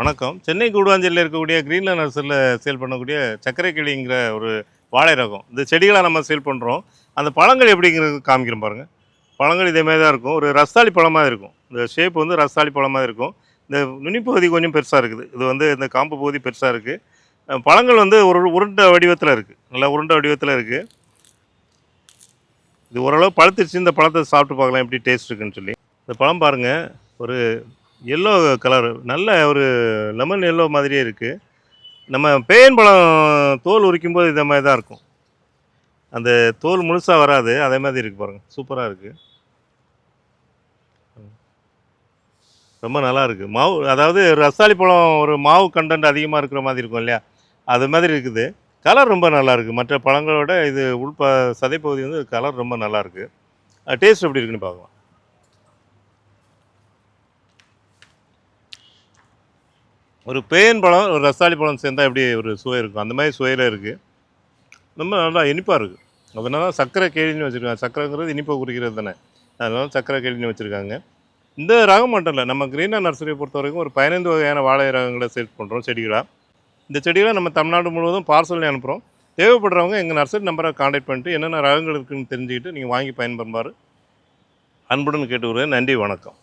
வணக்கம். சென்னை கூடுவாஞ்சேரியில இருக்கக்கூடிய Greenland நர்சரில sale பண்ணக்கூடிய சர்க்கரை கிளிங்கிற ஒரு வாழை ரகம். இந்த செடிகளா நம்ம சேல் பண்றோம். அந்த பழங்கள் எப்படிங்கிறது காமிக்கிறேன் பாருங்க. பழங்கள் இதே மாரி தான் இருக்கும். ஒரு ரஸ்தாளி பழம் மாரி இருக்கும். இந்த ஷேப் வந்து ரஸ்தாளி பழம் மாரி இருக்கும். இந்த நுனிப்பகுதி கொஞ்சம் பெருசா இருக்குது. இது வந்து இந்த காம்பு பகுதி பெருசா இருக்கு. பழங்கள் வந்து ஒரு உருண்ட வடிவத்தில இருக்கு. நல்லா உருண்ட வடிவத்தில இருக்கு. இது ஓரளவு பழுத்துருச்சு. இந்த பழத்த சாப்பிட்டு பார்க்கலாம் எப்படி டேஸ்ட் இருக்குன்னு சொல்லி. இந்த பழம் பாருங்க. ஒரு எல்லோ கலர் நல்ல ஒரு லெமன் எல்லோ மாதிரியே இருக்கு. நம்ம பேரின்பழம் தோல் உரிக்கும்போது இத மாரி தான் இருக்கும். அந்த தோல் முழுசா வராது. அதே மாதிரி இருக்கு பாருங்க. சூப்பரா இருக்கு. ரொம்ப நல்லா இருக்கு. மாவு அதாவது ரஸ்தாளி பழம் ஒரு மாவு கன்டென்ட் அதிகமா இருக்கிற மாதிரி இருக்கும் இல்லையா? அது மாதிரி இருக்குது. கலர் ரொம்ப நல்லா இருக்கு. மற்ற பழங்களோட இது சதைப்பகுதி வந்து கலர் ரொம்ப நல்லா இருக்கு. டேஸ்ட் எப்படி இருக்குன்னு பார்க்கலாம். ஒரு பேரின்பழம், ஒரு ரஸ்தாளி பழம் சேர்ந்தா எப்படி ஒரு சுவை இருக்கும். அந்த மாதிரி சுவையில இருக்கு. ரொம்ப நல்லா இனிப்பா இருக்கு. அதனால தான் சர்க்கரை கேழின்னு வச்சிருக்காங்க. சர்க்கரைங்கிறது இனிப்பை குறிக்கிறது தானே. அதனால சர்க்கரை கேழின்னு வச்சிருக்காங்க. இந்த ரகம் மட்டும் இல்ல. நம்ம கிரீனா நர்சரியை பொறுத்தவரைக்கும் ஒரு 15 வகையான வாழை ரகங்கள சேல் பண்றோம் செடிகளா. இந்த செடிகள நம்ம தமிழ்நாடு முழுவதும் பார்சல்ல அனுப்புறோம். தேவைப்படுறவங்க எங்க நர்சரி நம்பரை கான்டாக்ட் பண்ணிட்டு என்னென்ன ரகங்கள் இருக்குன்னு தெரிஞ்சுக்கிட்டு நீங்க வாங்கி பயன்பெறுமாறு அன்புடன் கேட்டுக்கிறேன். நன்றி, வணக்கம்.